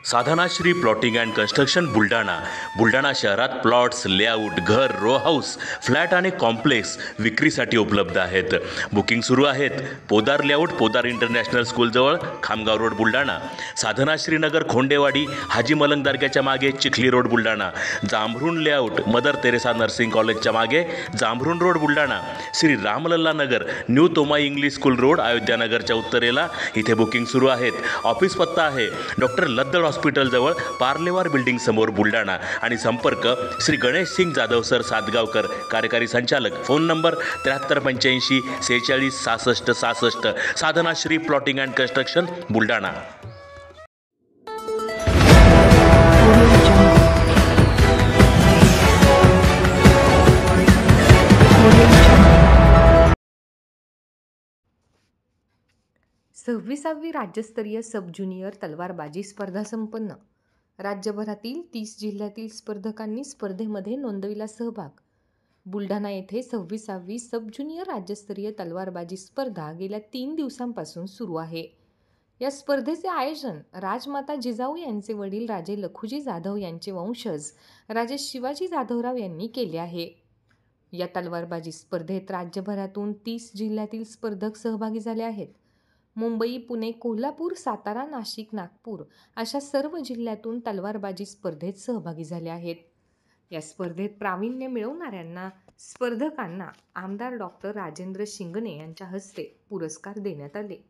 Sadhanashri plotting and construction Buldhana शहरात plots, layout, घर, row house, flat आणि कॉम्प्लेक्स विक्रीसाठी उपलब्ध आहेत. बुकिंग सुरू आहेत. पोदार लेआउट, पोदार इंटरनॅशनल स्कूलजवळ, खामगाव रोड, बुलढाणा. साधनाश्री नगर, खोंडेवाडी, हाजी मलंग दर्ग्याच्या मागे, Chikhli road, Buldhana. Jambhrun layout, mother Teresa nursing कॉलेजच्या मागे, Jambhrun road, Buldhana. Shri Ramlalla Nagar, new Tomai English school road, Ayodhya नगरच्या उत्तरेला. इथे बुकिंग सुरू आहेत. ऑफिस पत्ता आहे डॉक्टर लद्दड हॉस्पिटलजवळ, पार्लेवार बिल्डिंग समोर, बुलढाणा. आणि संपर्क श्री गणेश सिंग जाधव सर सातगावकर, कार्यकारी संचालक. Phone number 7385 46 66 66. Sadhanashri plotting and construction, Buldhana. सव्वीसावी राज्यस्तरीय सब ज्युनियर तलवारबाजी स्पर्धा संपन्न. राज्यभरातील 30 जिल्ह्यातील स्पर्धकांनी स्पर्धेमध्ये नोंदविला सहभाग. बुलढाणा येथे 26वी सब ज्युनियर राज्यस्तरीय तलवारबाजी स्पर्धा गेल्या 3 दिवसांपासून सुरू आहे. या स्पर्धेचे आयोजन राजमाता जिजाऊ यांचे वडील राजे लखुजी जाधव यांचे वंशज राजे शिवाजी जाधवराव यांनी केले आहे. या तलवारबाजी स्पर्धेत राज्यभरातून 30 जिल्ह्यातील स्पर्धक सहभागी झाले आहेत. मुंबई, पुणे, कोल्हापूर, सातारा, नाशिक, नागपूर अशा सर्व जिल्ह्यातून तलवारबाजी स्पर्धेत सहभागी झाले आहेत. या स्पर्धेत प्रावीण्य मिळवणाऱ्यांना स्पर्धकांना आमदार डॉक्टर राजेंद्र शिंगणे यांच्या हस्ते पुरस्कार देण्यात आले.